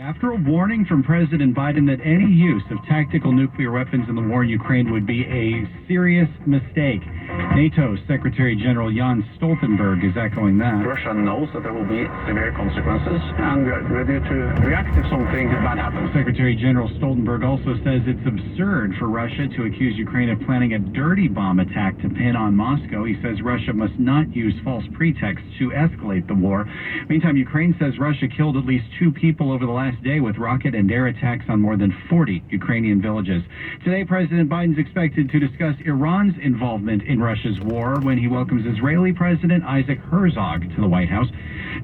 After a warning from President Biden that any use of tactical nuclear weapons in the war in Ukraine would be a serious mistake, NATO Secretary General Jens Stoltenberg is echoing that. Russia knows that there will be severe consequences, and we are ready to react if something bad happens. Secretary General Stoltenberg also says it's absurd for Russia to accuse Ukraine of planning a dirty bomb attack to pin on Moscow. He says Russia must not use false pretexts to escalate the war. Meantime, Ukraine says Russia killed at least 2 people over the last day with rocket and air attacks on more than 40 Ukrainian villages. Today, President Biden's expected to discuss Iran's involvement in Russia's war when he welcomes Israeli President Isaac Herzog to the White House.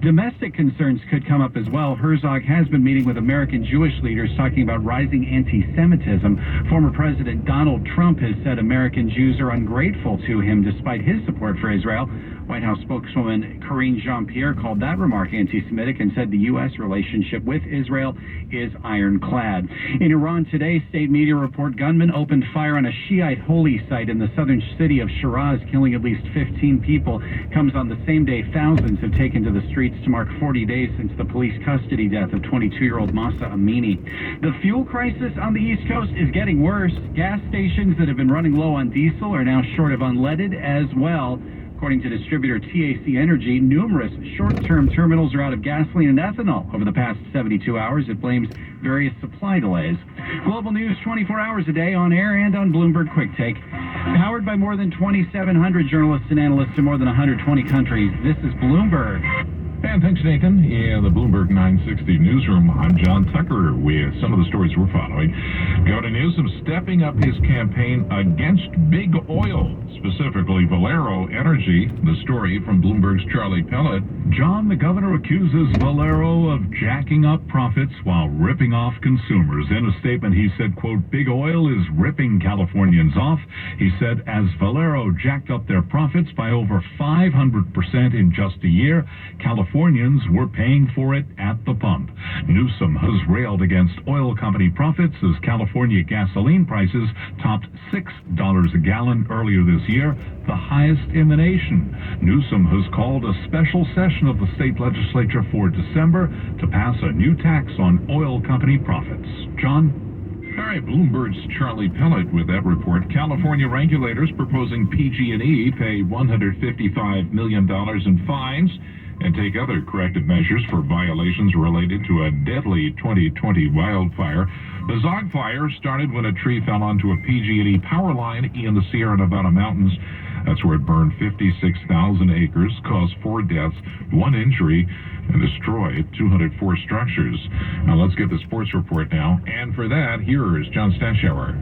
Domestic concerns could come up as well. Herzog has been meeting with American Jewish leaders talking about rising anti-Semitism. Former President Donald Trump has said American Jews are ungrateful to him despite his support for Israel. White House spokeswoman Karine Jean-Pierre called that remark anti-Semitic and said the U.S. relationship with Israel is ironclad. In Iran today, state media report gunmen opened fire on a Shiite holy site in the southern city of Shiraz, killing at least 15 people. Comes on the same day thousands have taken to the streets to mark 40 days since the police custody death of 22-year-old Masa Amini. The fuel crisis on the East Coast is getting worse. Gas stations that have been running low on diesel are now short of unleaded as well. According to distributor TAC Energy, numerous short-term terminals are out of gasoline and ethanol over the past 72 hours. It blames various supply delays. Global news 24 hours a day on air and on Bloomberg Quick Take. Powered by more than 2,700 journalists and analysts in more than 120 countries, this is Bloomberg. And thanks, Nathan. In the Bloomberg 960 newsroom, I'm John Tucker with some of the stories we're following. Governor Newsom stepping up his campaign against big oil, specifically Valero Energy. The story from Bloomberg's Charlie Pellet. John, the governor accuses Valero of jacking up profits while ripping off consumers. In a statement, he said, quote, big oil is ripping Californians off. He said, as Valero jacked up their profits by over 500% in just a year, Californians were paying for it at the pump. Newsom has railed against oil company profits as California gasoline prices topped $6 a gallon earlier this year, the highest in the nation. Newsom has called a special session of the state legislature for December to pass a new tax on oil company profits. John? All right, Bloomberg's Charlie Pellet with that report. California regulators proposing PG&E pay $155 million in fines and take other corrective measures for violations related to a deadly 2020 wildfire. The Zog fire started when a tree fell onto a PG&E power line in the Sierra Nevada mountains. That's where it burned 56,000 acres, caused 4 deaths, 1 injury, and destroyed 204 structures. Now let's get the sports report now. And for that, here is John Stashower.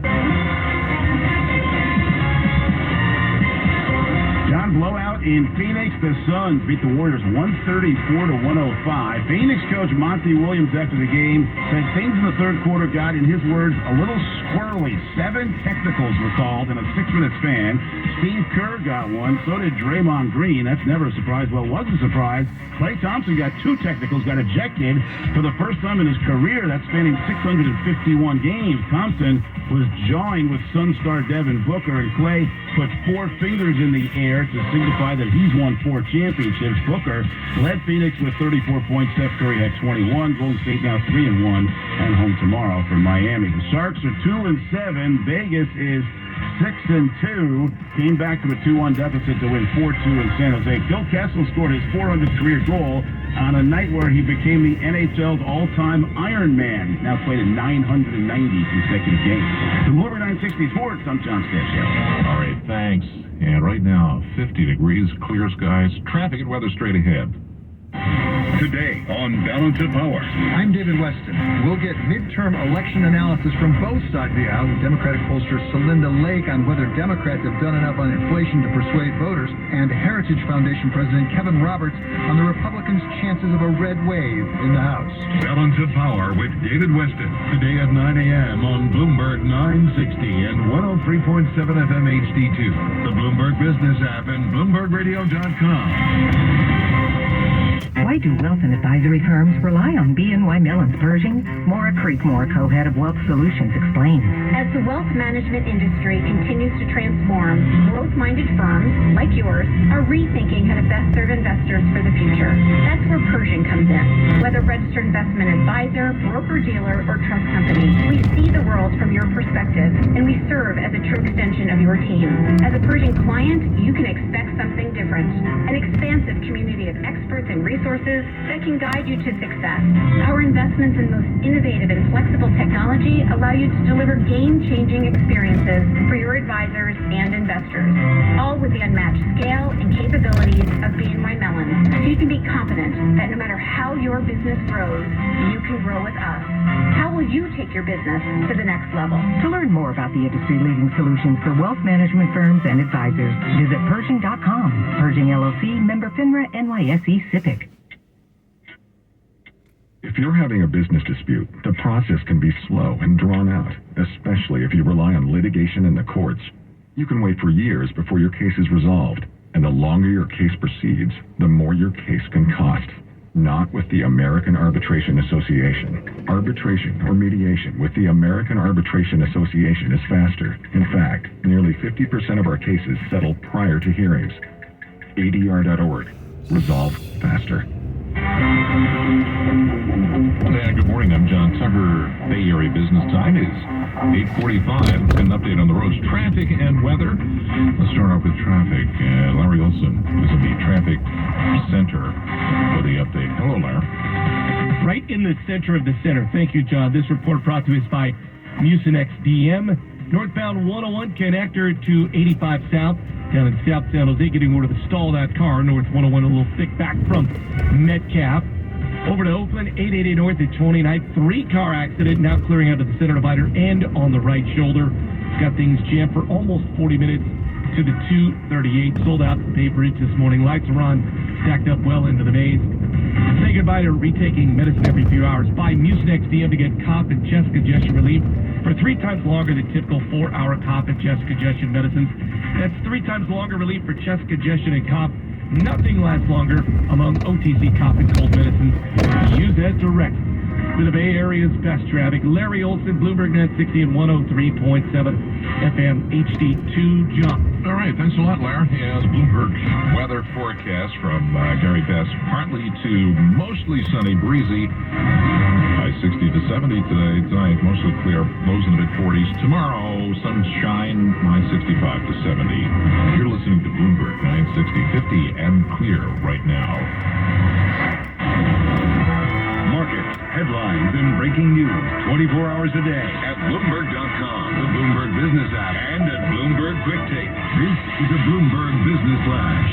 John, blowout in Phoenix. The Suns beat the Warriors 134-105. Phoenix coach Monty Williams after the game said things in the third quarter got, in his words, a little squirrely. 7 technicals were called in a 6-minute span. Steve Kerr got one. So did Draymond Green. That's never a surprise. Well, it was a surprise. Klay Thompson got 2 technicals, got ejected for the first time in his career. That's spanning 651 games. Thompson was jawing with Sun star Devin Booker, and Klay put 4 fingers in the air to signify that he's won 4 championships. Booker led Phoenix with 34 points. Steph Curry had 21. Golden State now 3-1 and home tomorrow for Miami. The Sharks are 2-7. Vegas is 6-2. Came back to a 2-1 deficit to win 4-2 in San Jose. Phil Kessel scored his 400th career goal on a night where he became the NHL's all-time Iron Man. He's now played in 990 consecutive games. The Boulevard 960 Sports, I'm John Stashower. All right, thanks. And right now, 50 degrees, clear skies, traffic and weather straight ahead. Today on Balance of Power. I'm David Weston. We'll get midterm election analysis from both sides of the aisle with Democratic pollster Celinda Lake on whether Democrats have done enough on inflation to persuade voters, and Heritage Foundation President Kevin Roberts on the Republicans' chances of a red wave in the House. Balance of Power with David Weston. Today at 9 a.m. on Bloomberg 960 and 103.7 FM HD2. The Bloomberg Business app and BloombergRadio.com. Why do wealth and advisory firms rely on BNY Mellon's Pershing? Maura Creekmore, co-head of Wealth Solutions, explains. As the wealth management industry continues to transform, growth-minded firms, like yours, are rethinking how to best serve investors for the future. That's where Pershing comes in. Whether registered investment advisor, broker-dealer, or trust company, we see the world from your perspective, and we serve as a true extension of your team. As a Pershing client, you can expect something different. An expansive community of experts and resources that can guide you to success. Our investments in most innovative and flexible technology allow you to deliver game-changing experiences for your advisors and investors, all with the unmatched scale and capabilities of BNY Mellon. So you can be confident that no matter how your business grows, you can grow with us. How will you take your business to the next level? To learn more about the industry-leading solutions for wealth management firms and advisors, visit Pershing.com. Pershing LLC, member FINRA, NYSE SIPC. If you're having a business dispute, the process can be slow and drawn out, especially if you rely on litigation in the courts. You can wait for years before your case is resolved, and the longer your case proceeds, the more your case can cost. Not with the American Arbitration Association. Arbitration or mediation with the American Arbitration Association is faster. In fact, nearly 50% of our cases settle prior to hearings. ADR.org. Resolve faster. And good morning, I'm John Tucker. Bay Area Business Time is 8:45. Let's get an update on the roads, traffic, and weather. Let's start off with traffic. Larry Olson is in the traffic center for the update. Hello, Larry. Right in the center of the center. Thank you, John. This report brought to us by Mucinex DM. Northbound 101 connector to 85 South. Down in South San Jose, getting over to the stall that car. North 101, a little thick back from Metcalf. Over to Oakland, 880 North at 29th. 3-car accident, now clearing out of the center divider and on the right shoulder. Got things jammed for almost 40 minutes to the 238. Sold out the Bay Bridge this morning. Lights are on, stacked up well into the maze. Say goodbye to retaking medicine every few hours. Buy Mucinex DM to get cough and chest congestion relief for 3 times longer than typical 4-hour cough and chest congestion medicines. That's 3 times longer relief for chest congestion and cough. Nothing lasts longer among OTC cough and cold medicines. Use as directed. For the Bay Area's best traffic, Larry Olson, Bloomberg Net 60 and 103.7 FM HD2. John. All right, thanks a lot, Larry. Yeah, the Bloomberg weather forecast from Gary Best. Partly to mostly sunny, breezy. High 60 to 70 today. Tonight, mostly clear. Lows in the mid-40s. Tomorrow, sunshine, high 65 to 70. You're listening to Bloomberg 960, 50 and clear right now. Markets, headlines, and breaking news 24 hours a day at Bloomberg.com, the Bloomberg Business app, and at Bloomberg Quick Take. This is a Bloomberg Business Flash.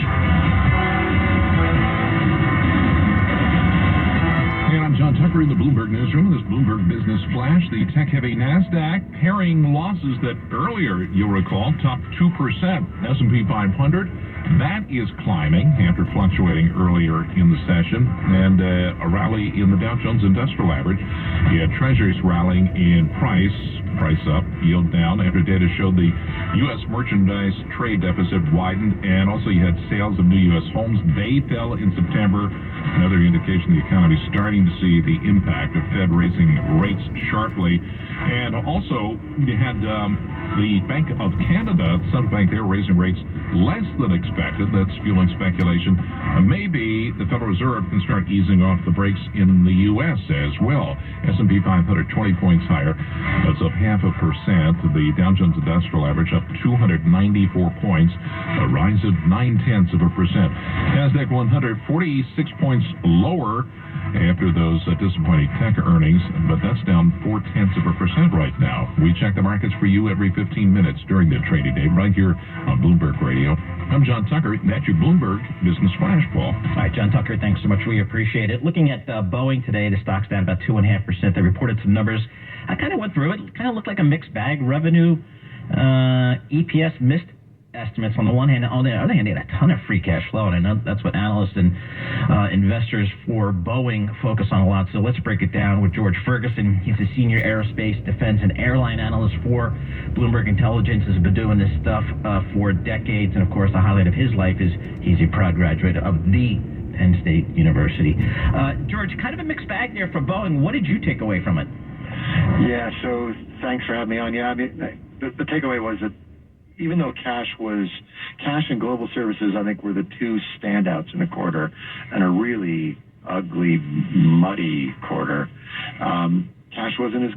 And I'm John Tucker in the Bloomberg Newsroom. This Bloomberg Business Flash, the tech-heavy NASDAQ paring losses that earlier, you'll recall, topped 2%. S&P 500, that is climbing after fluctuating earlier in the session, and a rally in the Dow Jones Industrial Average. You had Treasuries rallying in price up, yield down after data showed the U.S. merchandise trade deficit widened, and also you had sales of new U.S. homes. They fell in September. Another indication the economy is starting to see the impact of Fed raising rates sharply. And also, you had the Bank of Canada, Central Bank there, raising rates less than expected. That's fueling speculation. Maybe the Federal Reserve can start easing off the brakes in the U.S. as well. S&P 500, 20 points higher. That's up 0.5%. The Dow Jones Industrial Average up 294 points, a rise of 0.9%. NASDAQ 100, 46 points lower after those disappointing tech earnings, but that's down 0.4% right now. We check the markets for you every 15 minutes during the trading day right here on Bloomberg Radio. I'm John Tucker. That's your Bloomberg Business Flash, Paul. All right, John Tucker, thanks so much. We appreciate it. Looking at Boeing today, the stock's down about 2.5%. They reported some numbers. I kind of went through it. Kind of looked like a mixed bag. Revenue, EPS missed estimates on the one hand. On the other hand, they had a ton of free cash flow, and I know that's what analysts and investors for Boeing focus on a lot. So let's break it down with George Ferguson. He's a senior aerospace, defense, and airline analyst for Bloomberg Intelligence. Has been doing this stuff for decades, and of course, the highlight of his life is he's a proud graduate of the Penn State University. George, kind of a mixed bag there for Boeing. What did you take away from it? Yeah, so thanks for having me on. Yeah, I mean, the takeaway was that even though cash and global services, I think, were the two standouts in the quarter, and a really ugly, muddy quarter, cash wasn't as good.